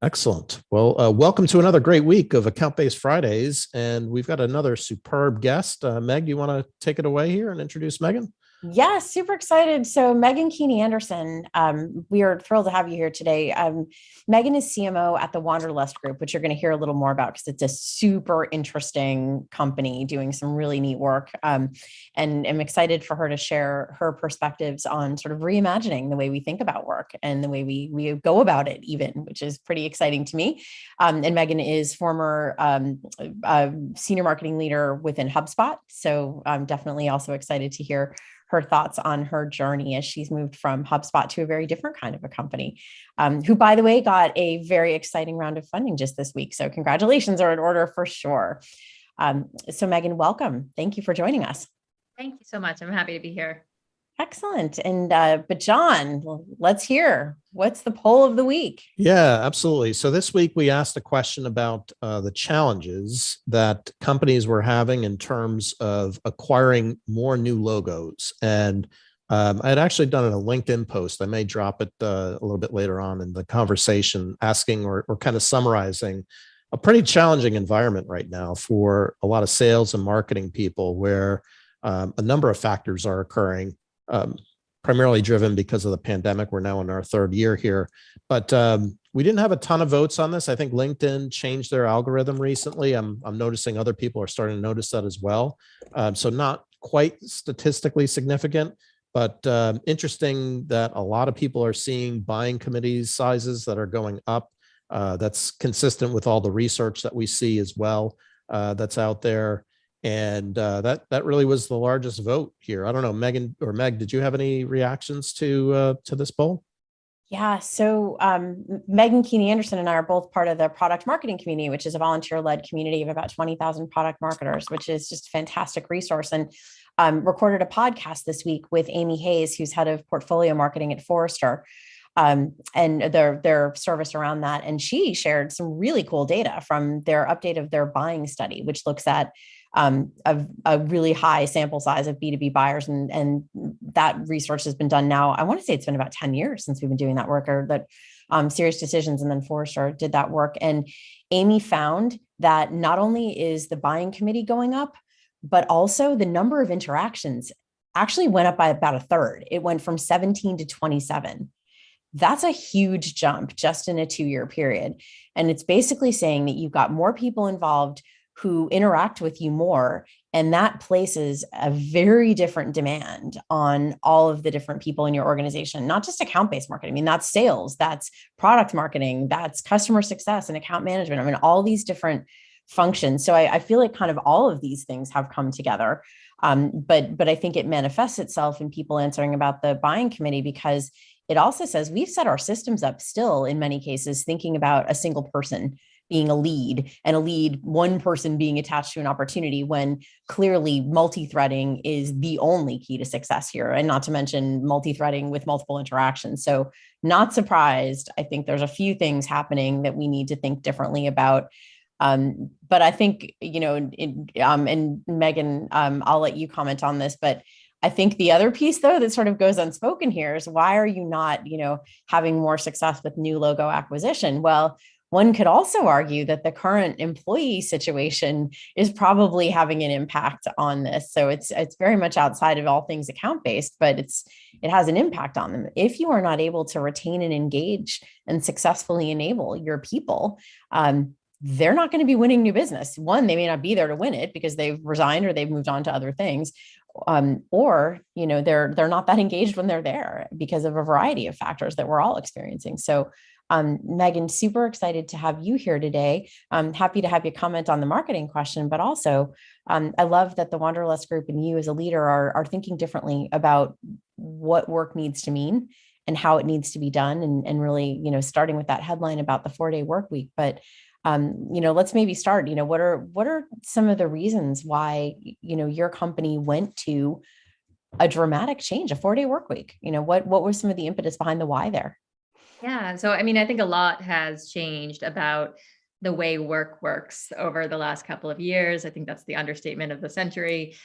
Excellent. Well, welcome to another great week of Account-Based Fridays. And we've got another superb guest. Meg, do you want to take it away here and introduce Megan? Yeah, super excited. So Meghan Anderson, we are thrilled to have you here today. Meghan is CMO at the Wanderlust Group, which you're going to hear a little more about because it's a super interesting company doing some really neat work. And I'm excited for her to share her perspectives on sort of reimagining the way we think about work and the way we go about it even, which is pretty exciting to me. And Meghan is former senior marketing leader within HubSpot. So I'm definitely also excited to hear her thoughts on her journey as she's moved from HubSpot to a very different kind of a company, who, by the way, got a very exciting round of funding just this week. So congratulations are in order for sure. So Meghan, welcome. Thank you for joining us. Thank you so much. I'm happy to be here. Excellent. And but John, let's hear what's the poll of the week. Yeah, absolutely. So this week we asked a question about the challenges that companies were having in terms of acquiring more new logos. And I had actually done a LinkedIn post. I may drop it a little bit later on in the conversation, asking or kind of summarizing a pretty challenging environment right now for a lot of sales and marketing people, where a number of factors are occurring. Primarily driven because of the pandemic. We're now in our third year here, but we didn't have a ton of votes on this. I think LinkedIn changed their algorithm recently. I'm noticing other people are starting to notice that as well. So not quite statistically significant, but interesting that a lot of people are seeing buying committees sizes that are going up. That's consistent with all the research that we see as well that's out there. And that really was the largest vote here. I don't know, Megan or Meg, did you have any reactions to this poll? Yeah, so Meghan Anderson and I are both part of the product marketing community, which is a volunteer-led community of about 20,000 product marketers, which is just a fantastic resource. And recorded a podcast this week with Amy Hayes, who's head of portfolio marketing at Forrester, and their service around that. And she shared some really cool data from their update of their buying study, which looks at a really high sample size of B2B buyers. And that research has been done now. I want to say it's been about 10 years since we've been doing that work, or that Serious Decisions and then Forrester did that work. And Amy found that not only is the buying committee going up, but also the number of interactions actually went up by about a third. It went from 17 to 27. That's a huge jump just in a 2-year period. And it's basically saying that you've got more people involved who interact with you more. And that places a very different demand on all of the different people in your organization, not just account-based marketing. I mean, that's sales, that's product marketing, that's customer success and account management. I mean, all these different functions. So I feel like kind of all of these things have come together. But I think it manifests itself in people answering about the buying committee, because it also says we've set our systems up still in many cases thinking about a single person being a lead, and a lead, one person being attached to an opportunity, when clearly multi-threading is the only key to success here. And not to mention multi-threading with multiple interactions. So not surprised. I think there's a few things happening that we need to think differently about. But I think, and Meghan, I'll let you comment on this, but I think the other piece, though, that sort of goes unspoken here is, why are you not, having more success with new logo acquisition? Well, one could also argue that the current employee situation is probably having an impact on this. So it's very much outside of all things account-based, but it has an impact on them. If you are not able to retain and engage and successfully enable your people, they're not going to be winning new business. One, they may not be there to win it because they've resigned or they've moved on to other things. Or they're not that engaged when they're there because of a variety of factors that we're all experiencing. So Meghan, super excited to have you here today. I'm happy to have you comment on the marketing question, but also I love that the Wanderlust Group and you as a leader are thinking differently about what work needs to mean and how it needs to be done, and really, starting with that headline about the 4-day work week. But let's maybe start. What are some of the reasons why your company went to a dramatic change, a 4-day work week? What were some of the impetus behind the why there? Yeah. So, I mean, I think a lot has changed about the way work works over the last couple of years. I think that's the understatement of the century.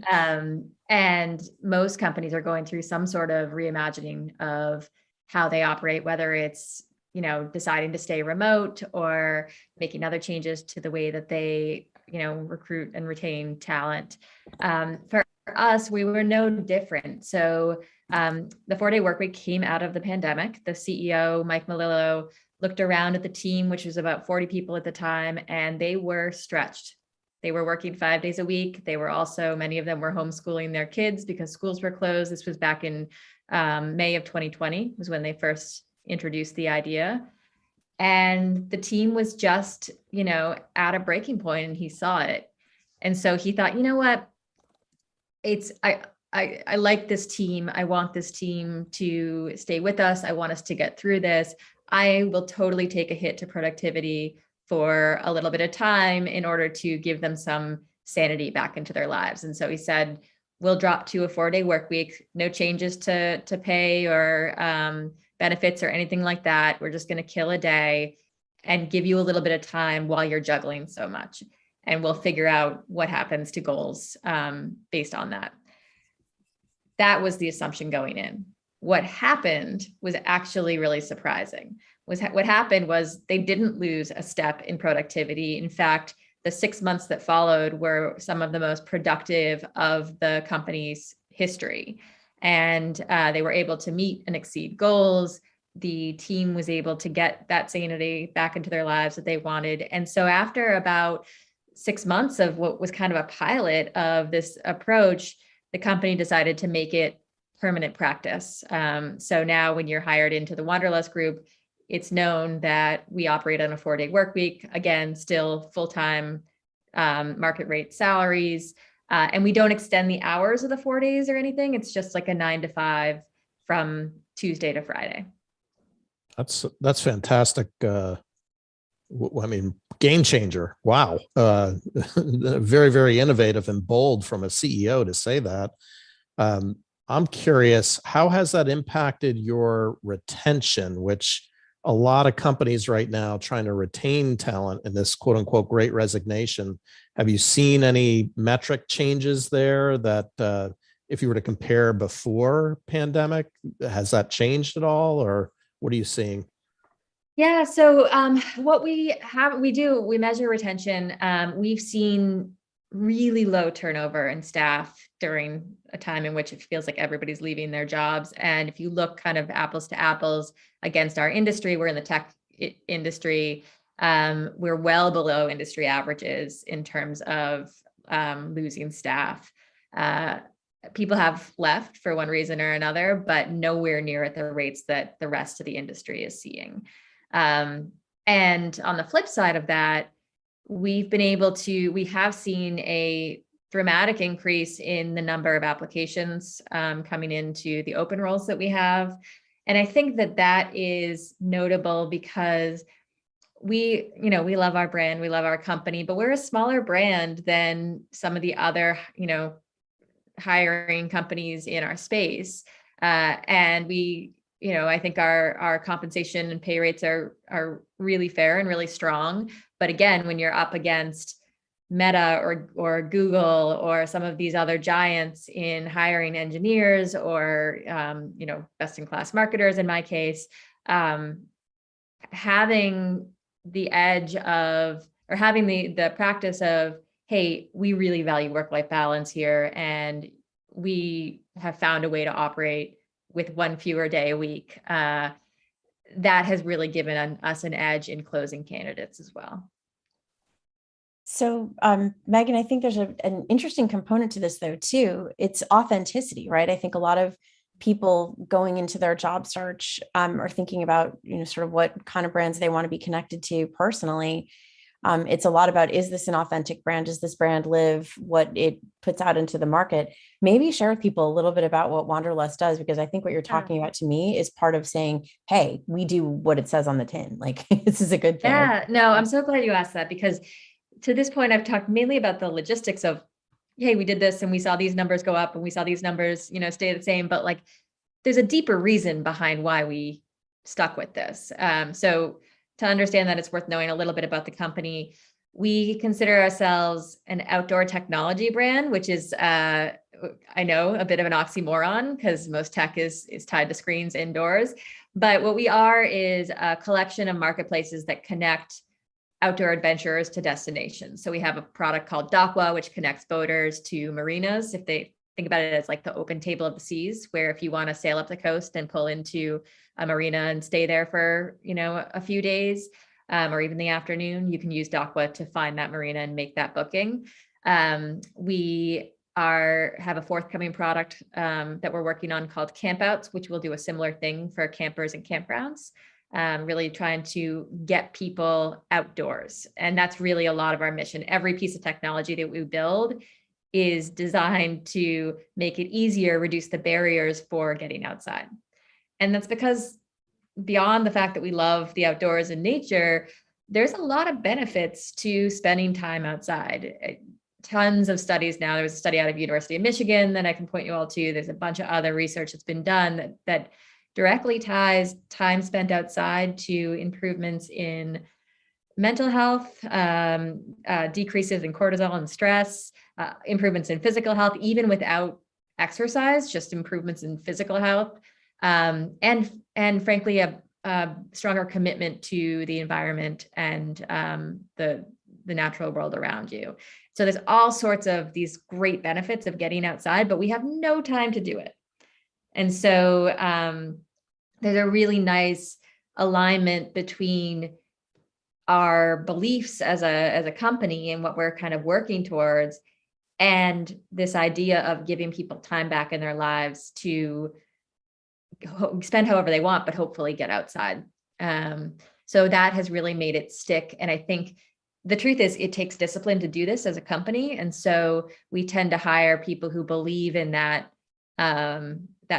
And most companies are going through some sort of reimagining of how they operate, whether it's deciding to stay remote or making other changes to the way that they, recruit and retain talent. For us, we were no different. So the 4-day work week came out of the pandemic. The CEO, Mike Melillo, looked around at the team, which was about 40 people at the time, and they were stretched. They were working 5 days a week. They were also, many of them were homeschooling their kids because schools were closed. This was back in May of 2020 was when they first introduced the idea. And the team was just, at a breaking point, and he saw it. And so he thought, you know what? I like this team. I want this team to stay with us. I want us to get through this. I will totally take a hit to productivity for a little bit of time in order to give them some sanity back into their lives. And so he said, we'll drop to a 4-day work week, no changes to pay or benefits or anything like that. We're just going to kill a day and give you a little bit of time while you're juggling so much. And we'll figure out what happens to goals based on that. That was the assumption going in. What happened was actually really surprising. What happened was they didn't lose a step in productivity. In fact, the 6 months that followed were some of the most productive of the company's history. And they were able to meet and exceed goals. The team was able to get that sanity back into their lives that they wanted. And so after about 6 months of what was kind of a pilot of this approach, the company decided to make it permanent practice. So now when you're hired into the Wanderlust group, it's known that we operate on a 4-day work week, again, still full-time market rate salaries. And we don't extend the hours of the 4 days or anything. It's just like a 9 to 5 from Tuesday to Friday. That's fantastic. Game changer. Wow. Very, very innovative and bold from a CEO to say that. I'm curious, how has that impacted your retention, which a lot of companies right now trying to retain talent in this quote unquote great resignation? Have you seen any metric changes there that if you were to compare before pandemic, has that changed at all, or what are you seeing? Yeah. So what we measure retention. We've seen really low turnover in staff during a time in which it feels like everybody's leaving their jobs. And if you look kind of apples to apples against our industry, we're in the tech industry. We're well below industry averages in terms of losing staff. People have left for one reason or another, but nowhere near at the rates that the rest of the industry is seeing. And on the flip side of that, we have seen a dramatic increase in the number of applications coming into the open roles that we have. And I think that is notable because we love our brand, we love our company, but we're a smaller brand than some of the other, hiring companies in our space. And I think our compensation and pay rates are really fair and really strong. But again, when you're up against Meta or Google or some of these other giants in hiring engineers or best in class marketers, in my case, having the edge of, or having the practice of, hey, we really value work-life balance here, and we have found a way to operate with one fewer day a week. That has really given us an edge in closing candidates as well. So, Megan, I think there's an interesting component to this, though, too. It's authenticity, right? I think a lot of people going into their job search are thinking about, sort of what kind of brands they want to be connected to personally. It's a lot about, is this an authentic brand? Does this brand live what it puts out into the market? Maybe share with people a little bit about what Wanderlust does, because I think what you're talking about to me is part of saying, hey, we do what it says on the tin. Like, this is a good thing. Yeah, no, I'm so glad you asked that, because to this point, I've talked mainly about the logistics of, hey, we did this and we saw these numbers go up and we saw these numbers, stay the same, but like, there's a deeper reason behind why we stuck with this. So to understand that, it's worth knowing a little bit about the company. We consider ourselves an outdoor technology brand, which is, I know, a bit of an oxymoron because most tech is tied to screens indoors. But what we are is a collection of marketplaces that connect outdoor adventurers to destinations. So we have a product called Docwa, which connects boaters to marinas. If they think about it as like the open table of the seas, where if you want to sail up the coast and pull into a marina and stay there for, a few days, or even the afternoon, you can use Docwa to find that marina and make that booking. We have a forthcoming product that we're working on called Campouts, which will do a similar thing for campers and campgrounds, really trying to get people outdoors. And that's really a lot of our mission. Every piece of technology that we build is designed to make it easier, reduce the barriers for getting outside. And that's because beyond the fact that we love the outdoors and nature, there's a lot of benefits to spending time outside. Tons of studies now. There was a study out of University of Michigan that I can point you all to. There's a bunch of other research that's been done that directly ties time spent outside to improvements in mental health, decreases in cortisol and stress, improvements in physical health, even without exercise, just improvements in physical health, and frankly, a stronger commitment to the environment and the natural world around you. So there's all sorts of these great benefits of getting outside, but we have no time to do it. And so there's a really nice alignment between our beliefs as a company and what we're kind of working towards, and this idea of giving people time back in their lives to spend however they want, but hopefully get outside. So that has really made it stick. And I think the truth is it takes discipline to do this as a company. And so we tend to hire people who believe in that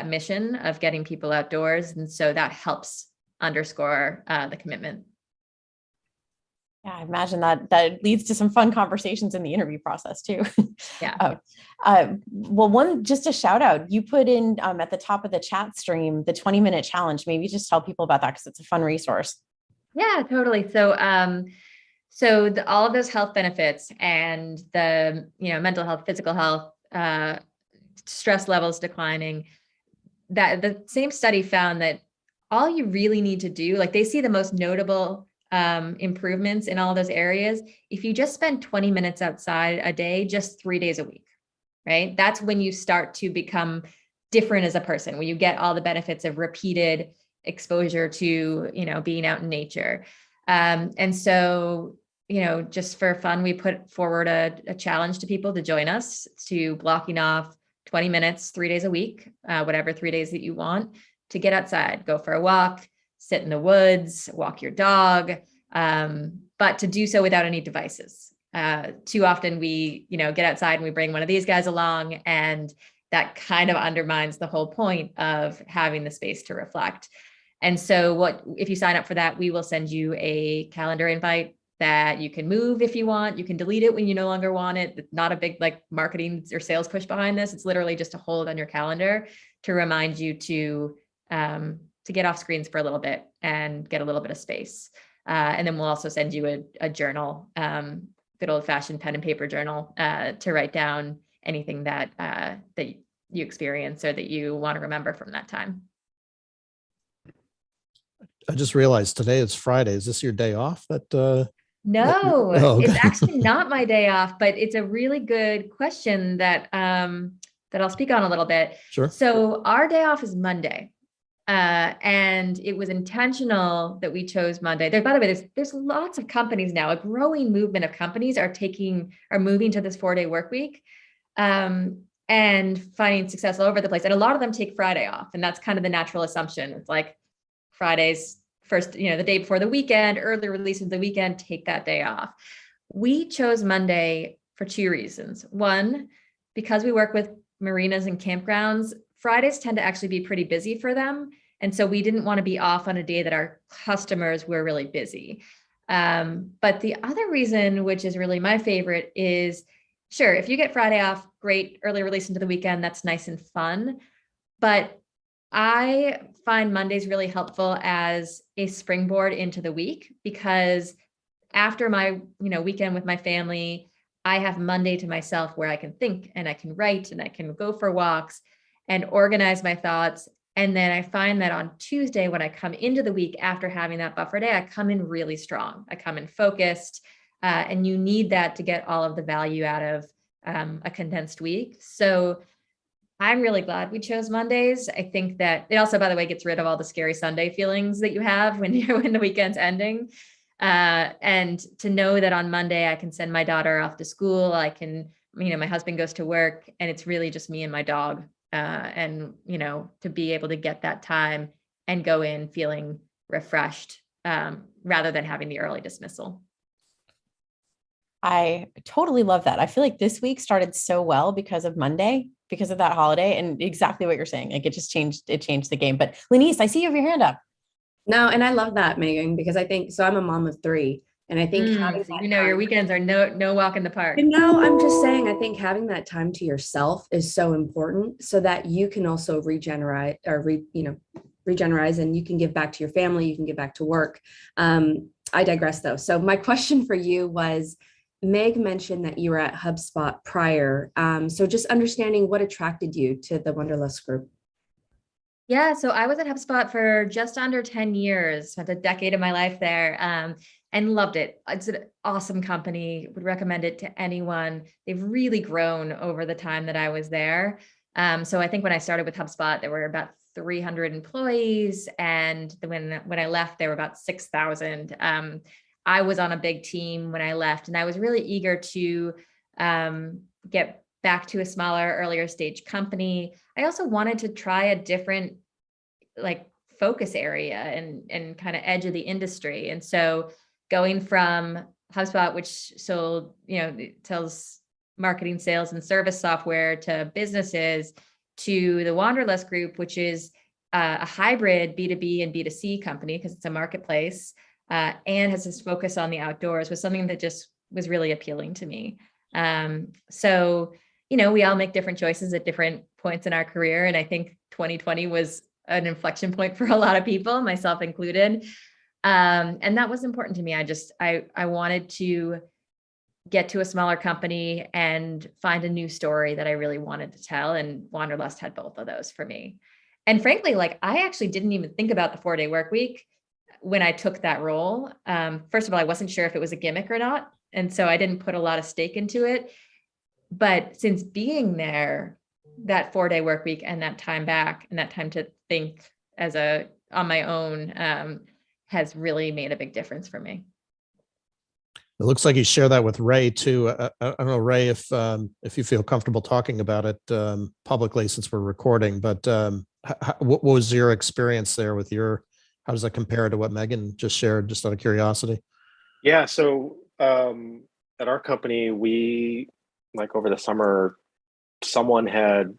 mission of getting people outdoors. And so that helps underscore the commitment. Yeah, I imagine that leads to some fun conversations in the interview process too. Yeah. Well, just a shout out. You put in at the top of the chat stream the 20-minute challenge. Maybe just tell people about that because it's a fun resource. Yeah, totally. So, all of those health benefits and the mental health, physical health, stress levels declining. That the same study found that all you really need to do, like they see the most notable improvements in all those areas if you just spend 20 minutes outside a day, just 3 days a week, right? That's when you start to become different as a person, when you get all the benefits of repeated exposure to being out in nature. And so just for fun, we put forward a challenge to people to join us to blocking off 20 minutes 3 days a week, whatever 3 days that you want, to get outside, go for a walk, sit in the woods, walk your dog, but to do so without any devices. Too often we, get outside and we bring one of these guys along, and that kind of undermines the whole point of having the space to reflect. And so if you sign up for that, we will send you a calendar invite that you can move if you want. You can delete it when you no longer want it. It's not a big marketing or sales push behind this. It's literally just a hold on your calendar to remind you to get off screens for a little bit and get a little bit of space. And then we'll also send you a journal, good old fashioned pen and paper journal, to write down anything that you experience or that you want to remember from that time. I just realized today is Friday. Is this your day off? No, okay. It's actually not my day off, but it's a really good question that I'll speak on a little bit. Sure. So our day off is Monday. And it was intentional that we chose Monday. By the way, there's lots of companies now, a growing movement of companies are moving to this 4-day work week, and finding success all over the place. And a lot of them take Friday off. And that's kind of the natural assumption. It's like Friday's first, the day before the weekend, early release of the weekend, take that day off. We chose Monday for 2 reasons. One, because we work with marinas and campgrounds, Fridays tend to actually be pretty busy for them. And so we didn't want to be off on a day that our customers were really busy. But the other reason, which is really my favorite, is sure, if you get Friday off, great, early release into the weekend, that's nice and fun. But I find Mondays really helpful as a springboard into the week, because after my, weekend with my family, I have Monday to myself where I can think and I can write and I can go for walks and organize my thoughts And then I find that on Tuesday, when I come into the week after having that buffer day, I come in really strong. I come in focused, and you need that to get all of the value out of a condensed week. So I'm really glad we chose Mondays. I think that it also, by the way, gets rid of all the scary Sunday feelings that you have when the weekend's ending. And to know that on Monday, I can send my daughter off to school. I can, my husband goes to work, and it's really just me and my dog. And, to be able to get that time and go in feeling refreshed, rather than having the early dismissal. I totally love that. I feel like this week started so well because of Monday, because of that holiday, and exactly what you're saying. Like it changed the game. But Lenise, I see you have your hand up. No, and I love that, Megan, because I think, so I'm a mom of three, and I think having So that your time, weekends are no walk in the park. I'm just saying, I think having that time to yourself is so important so that you can also regenerate or regenerate, and you can give back to your family, you can give back to work. I digress though. So my question for you was, Meg mentioned that you were at HubSpot prior. So just understanding what attracted you to the Wanderlust group. Yeah, so I was at HubSpot for just under 10 years, spent a decade of my life there, and loved it. It's an awesome company, would recommend it to anyone. They've really grown over the time that I was there. So I think when I started with HubSpot, there were about 300 employees, and when I left, there were about 6,000. I was on a big team when I left, and I was really eager to get back to a smaller, earlier stage company. I also wanted to try a different focus area and kind of edge of the industry. And so going from HubSpot, which sold, tells marketing, sales, and service software to businesses, to the Wanderlust group, which is a hybrid B2B and B2C company because it's a marketplace, and has this focus on the outdoors, was something that just was really appealing to me. So, we all make different choices at different points in our career. And I think 2020 was an inflection point for a lot of people, myself included. And that was important to me. I wanted to get to a smaller company and find a new story that I really wanted to tell. And Wanderlust had both of those for me. And frankly, I actually didn't even think about the 4-day work week when I took that role. First of all, I wasn't sure if it was a gimmick or not. And so I didn't put a lot of stake into it. But since being there, that 4-day work week and that time back and that time to think on my own has really made a big difference for me. It looks like you share that with Ray too. I don't know, Ray, if you feel comfortable talking about it publicly since we're recording, but what was your experience there with how does that compare to what Megan just shared, just out of curiosity? Yeah, so at our company, we, over the summer, someone had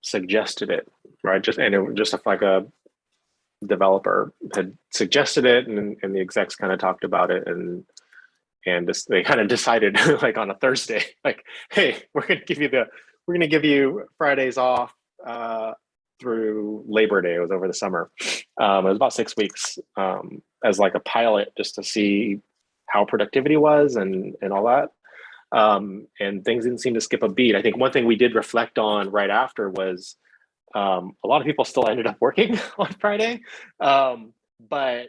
suggested it, right? Just a developer had suggested it, and the execs kind of talked about it, and they kind of decided on a Thursday, hey, we're going to give you Fridays off through Labor Day. It was over the summer. It was about 6 weeks as a pilot, just to see how productivity was and all that. And things didn't seem to skip a beat. I think one thing we did reflect on right after was a lot of people still ended up working on Friday, but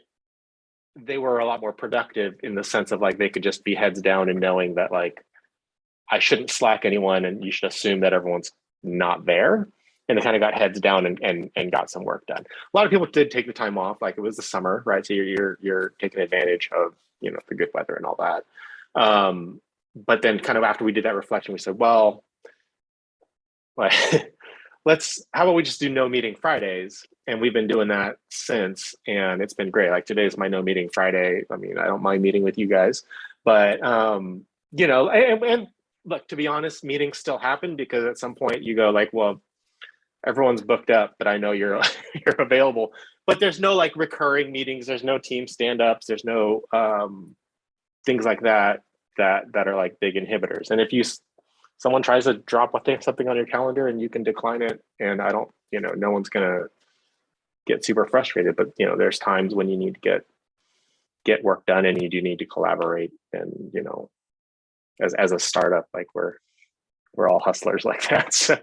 they were a lot more productive in the sense of they could just be heads down and knowing that I shouldn't slack anyone, and you should assume that everyone's not there. And they kind of got heads down and got some work done. A lot of people did take the time off, it was the summer, right? So you're taking advantage of the good weather and all that. But then kind of after we did that reflection, we said, well, how about we just do no meeting Fridays? And we've been doing that since, and it's been great. Today's my no meeting Friday. I don't mind meeting with you guys, but and look, to be honest, meetings still happen because at some point you go well, everyone's booked up, but I know you're available. But there's no recurring meetings. There's no team stand-ups. There's no things like that are big inhibitors. And if someone tries to drop something on your calendar and you can decline it, and I don't, no one's gonna get super frustrated, but there's times when you need to get work done, and you do need to collaborate. And as a startup, we're all hustlers like that. So,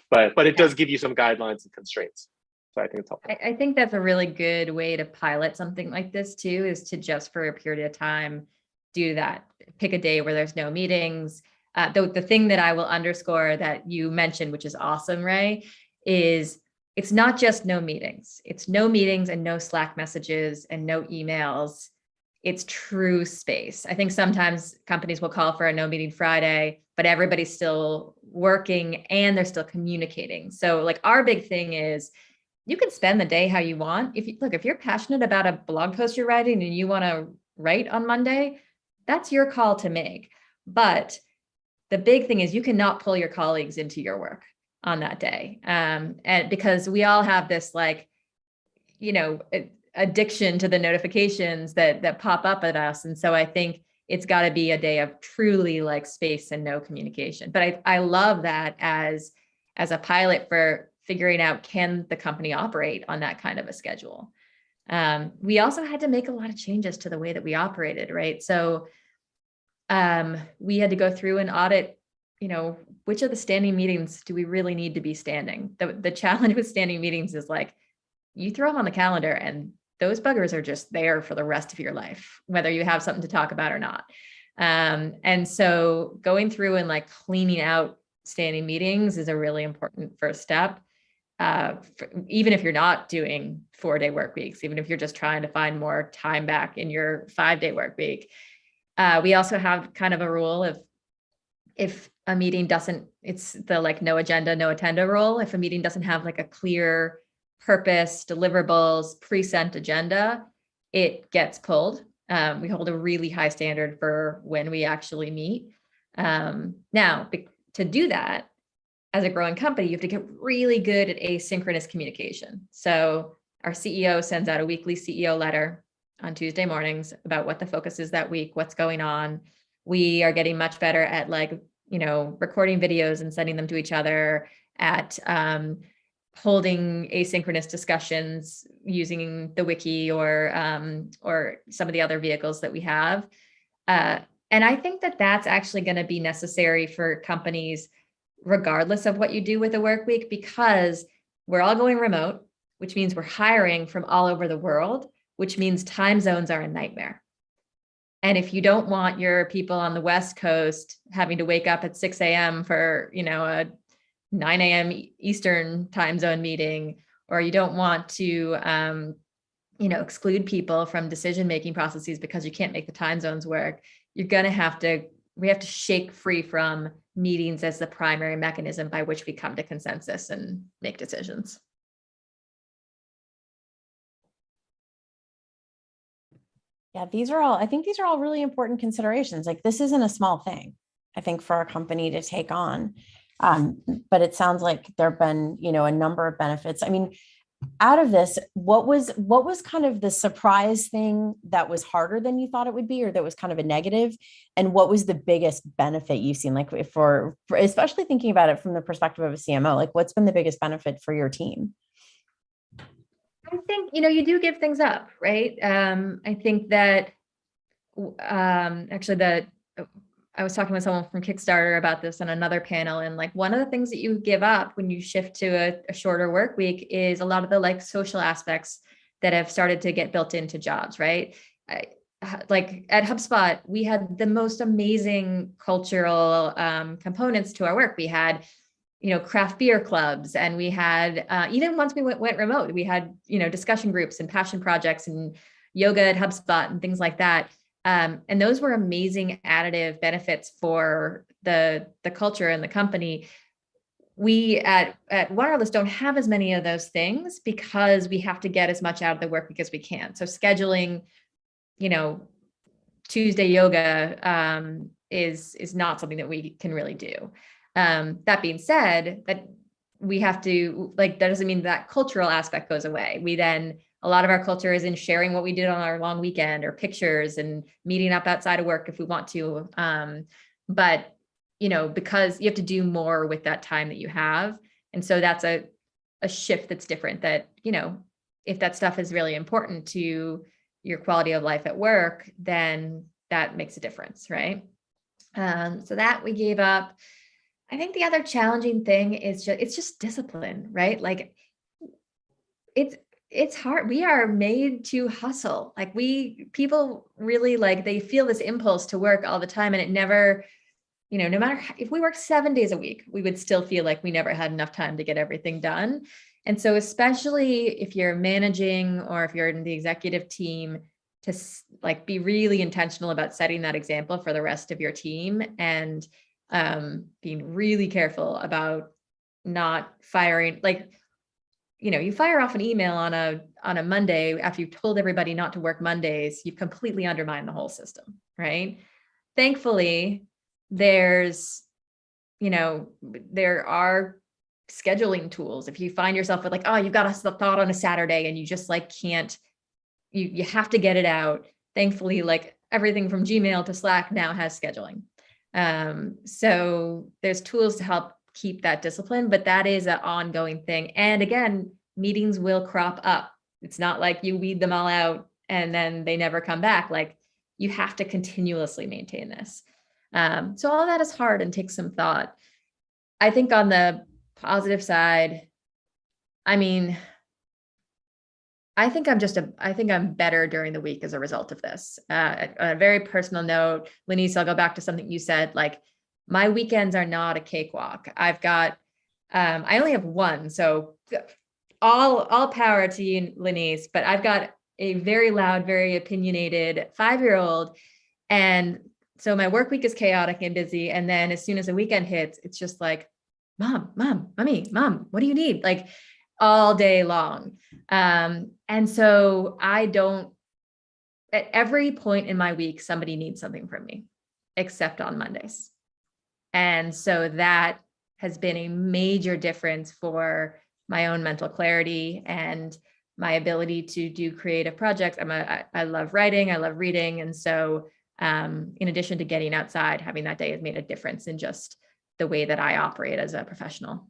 but it does give you some guidelines and constraints. So I think it's helpful. I think that's a really good way to pilot something like this too, is to just for a period of time, do that. Pick a day where there's no meetings. The thing that I will underscore that you mentioned, which is awesome, Ray, is it's not just no meetings. It's no meetings and no Slack messages and no emails. It's true space. I think sometimes companies will call for a no meeting Friday, but everybody's still working and they're still communicating. So like our big thing is you can spend the day how you want. If you're passionate about a blog post you're writing and you want to write on Monday, that's your call to make. But the big thing is you cannot pull your colleagues into your work on that day. And because we all have this addiction to the notifications that pop up at us. And so I think it's got to be a day of truly like space and no communication. But I love that as a pilot for figuring out, can the company operate on that kind of a schedule? We also had to make a lot of changes to the way that we operated, right? So we had to go through and audit, which of the standing meetings do we really need to be standing? The challenge with standing meetings is like, you throw them on the calendar and those buggers are just there for the rest of your life, whether you have something to talk about or not. And so going through and like cleaning out standing meetings is a really important first step. Even if you're not doing 4-day work weeks, even if you're just trying to find more time back in your 5-day work week. We also have kind of a rule of if a meeting doesn't, it's the like no agenda, no attenda rule. If a meeting doesn't have like a clear purpose, deliverables, pre-sent agenda, it gets pulled. We hold a really high standard for when we actually meet. Now, to do that, as a growing company, you have to get really good at asynchronous communication. So our CEO sends out a weekly CEO letter on Tuesday mornings about what the focus is that week, what's going on. We are getting much better at recording videos and sending them to each other, at holding asynchronous discussions using the wiki or some of the other vehicles that we have. And I think that that's actually going to be necessary for companies regardless of what you do with a work week, because we're all going remote, which means we're hiring from all over the world, which means time zones are a nightmare. And if you don't want your people on the West Coast having to wake up at 6 a.m. for, a 9 a.m. Eastern time zone meeting, or you don't want to, exclude people from decision-making processes because you can't make the time zones work, we have to shake free from meetings as the primary mechanism by which we come to consensus and make decisions. Yeah, I think these are all really important considerations. Like this isn't a small thing, I think, for a company to take on. But it sounds like there've been, a number of benefits. I mean, out of this, what was kind of the surprise thing that was harder than you thought it would be, or that was kind of a negative? And what was the biggest benefit you've seen? Like for especially thinking about it from the perspective of a CMO, like what's been the biggest benefit for your team? I think, you do give things up, right? I think that I was talking with someone from Kickstarter about this on another panel. And like one of the things that you give up when you shift to a shorter work week is a lot of the social aspects that have started to get built into jobs, right? Like at HubSpot, we had the most amazing cultural components to our work. We had craft beer clubs, and we had, even once we went remote, we had, discussion groups and passion projects and yoga at HubSpot and things like that. And those were amazing additive benefits for the culture and the company. We at Wanderlust don't have as many of those things because we have to get as much out of the work week as we can. So scheduling, Tuesday yoga is not something that we can really do. That being said, that we have to, that doesn't mean that cultural aspect goes away. A lot of our culture is in sharing what we did on our long weekend, or pictures, and meeting up outside of work if we want to. But, because you have to do more with that time that you have. And so that's a shift that's different, that, if that stuff is really important to your quality of life at work, then that makes a difference, right? So that we gave up. I think the other challenging thing is it's just discipline, right? Like it's hard. We are made to hustle. Like people really like, they feel this impulse to work all the time, and it never, no matter if we worked 7 days a week, we would still feel like we never had enough time to get everything done. And so especially if you're managing or if you're in the executive team, to like be really intentional about setting that example for the rest of your team, and being really careful about not firing, like, you fire off an email on a Monday after you've told everybody not to work Mondays, you've completely undermined the whole system, right? Thankfully, there are scheduling tools. If you find yourself with like, oh, you've got a thought on a Saturday and you just like can't, you have to get it out. Thankfully, like everything from Gmail to Slack now has scheduling. So there's tools to help keep that discipline, but that is an ongoing thing. And again, meetings will crop up. It's not like you weed them all out and then they never come back. Like you have to continuously maintain this. So all that is hard and takes some thought. I think on the positive side, I mean, I think I'm better during the week as a result of this. On a very personal note, Lenise, I'll go back to something you said, like my weekends are not a cakewalk. I've got, I only have one, so all power to you, Lenise, but I've got a very loud, very opinionated 5-year-old. And so my work week is chaotic and busy. And then as soon as the weekend hits, it's just like, mom, mommy, mom, what do you need? Like all day long. And so at every point in my week, somebody needs something from me, except on Mondays. And so that has been a major difference for my own mental clarity and my ability to do creative projects. I love writing, I love reading. And so in addition to getting outside, having that day has made a difference in just the way that I operate as a professional.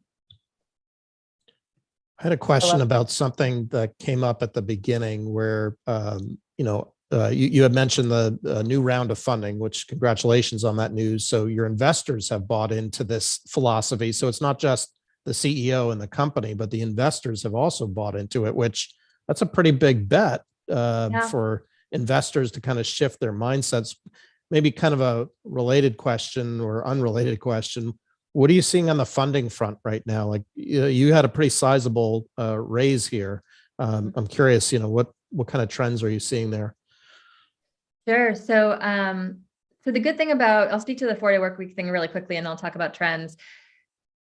I had a question about something that came up at the beginning where, you had mentioned the new round of funding, which congratulations on that news. So your investors have bought into this philosophy. So it's not just the CEO and the company, but the investors have also bought into it, which that's a pretty big bet for investors to kind of shift their mindsets. Maybe kind of a related question or unrelated question. What are you seeing on the funding front right now? Like you had a pretty sizable raise here. I'm curious, what kind of trends are you seeing there? Sure. So, the good thing about, I'll speak to the 4-day work week thing really quickly, and I'll talk about trends.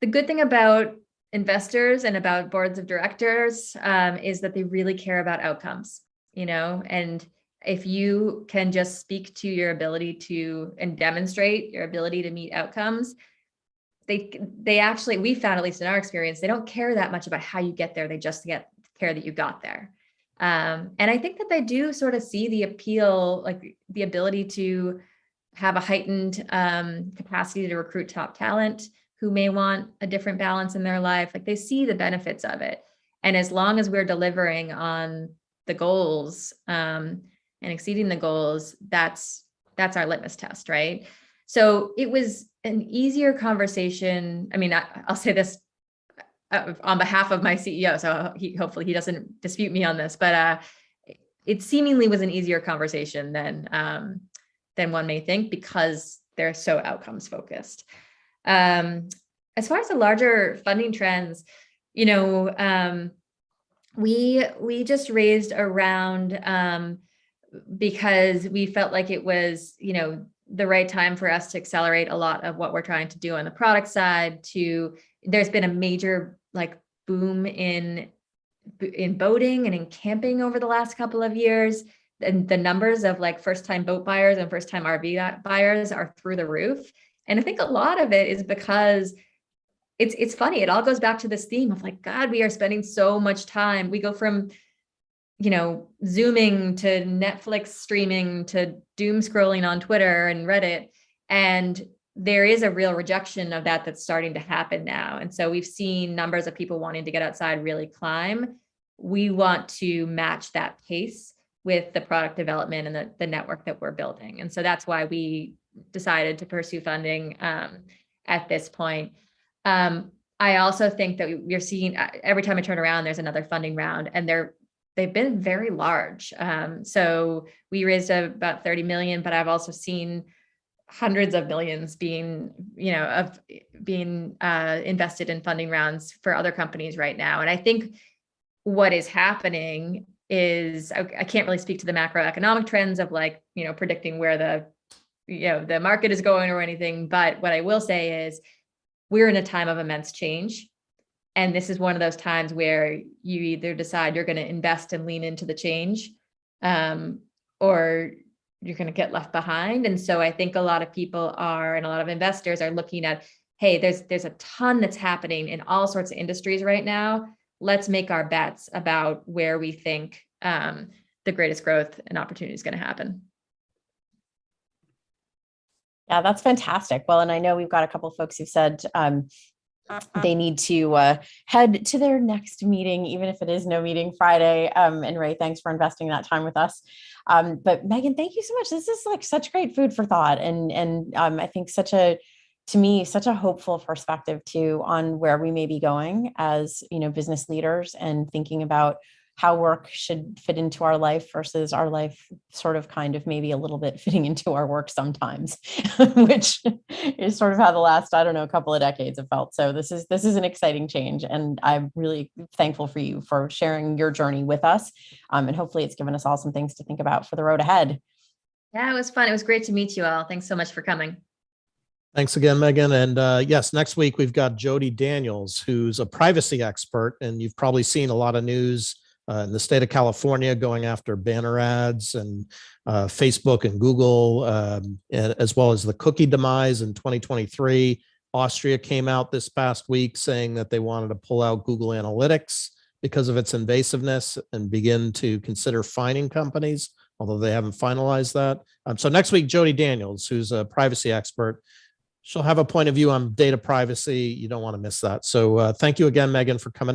The good thing about investors and about boards of directors is that they really care about outcomes, and if you can just speak to your ability to and demonstrate your ability to meet outcomes, they actually, we found, at least in our experience, they don't care that much about how you get there. They just care that you got there. And I think that they do sort of see the appeal, like the ability to have a heightened capacity to recruit top talent who may want a different balance in their life. Like they see the benefits of it. And as long as we're delivering on the goals and exceeding the goals, that's our litmus test, right? So it was an easier conversation. I mean, I'll say this on behalf of my CEO, so hopefully he doesn't dispute me on this, but it seemingly was an easier conversation than one may think, because they're so outcomes focused. As far as the larger funding trends, we just raised a round because we felt like it was, the right time for us to accelerate a lot of what we're trying to do on the product side. There's been a major boom in boating and in camping over the last couple of years. And the numbers of first-time boat buyers and first-time RV buyers are through the roof. And I think a lot of it is because it's funny. It all goes back to this theme of God, we are spending so much time. We go from Zooming to Netflix streaming to doom scrolling on Twitter and Reddit. And there is a real rejection of that that's starting to happen now. And so we've seen numbers of people wanting to get outside really climb. We want to match that pace with the product development and the network that we're building. And so that's why we decided to pursue funding at this point. I also think that we're seeing every time I turn around, there's another funding round, and they've been very large. So we raised about 30 million, but I've also seen hundreds of millions being invested in funding rounds for other companies right now. And I think what is happening is, I can't really speak to the macroeconomic trends of like, predicting where the market is going or anything. But what I will say is we're in a time of immense change. And this is one of those times where you either decide you're going to invest and lean into the change, or you're going to get left behind. And so I think a lot of people and a lot of investors are looking at, hey, there's a ton that's happening in all sorts of industries right now. Let's make our bets about where we think the greatest growth and opportunity is going to happen. Yeah, that's fantastic. Well, and I know we've got a couple of folks who've said they need to head to their next meeting, even if it is no meeting Friday. And Ray, thanks for investing that time with us. But Meghan, thank you so much. This is like such great food for thought. And I think such a hopeful perspective too on where we may be going as, business leaders, and thinking about how work should fit into our life versus our life sort of kind of maybe a little bit fitting into our work sometimes, which is sort of how the last, couple of decades have felt. So this is an exciting change. And I'm really thankful for you for sharing your journey with us. And hopefully it's given us all some things to think about for the road ahead. Yeah, it was fun. It was great to meet you all. Thanks so much for coming. Thanks again, Meghan. And yes, next week we've got Jody Daniels, who's a privacy expert. And you've probably seen a lot of news in the state of California going after banner ads and Facebook and Google, as well as the cookie demise in 2023. Austria came out this past week saying that they wanted to pull out Google Analytics because of its invasiveness and begin to consider fining companies, although they haven't finalized that. So next week, Jody Daniels, who's a privacy expert, she'll have a point of view on data privacy. You don't want to miss that. So thank you again, Meghan, for coming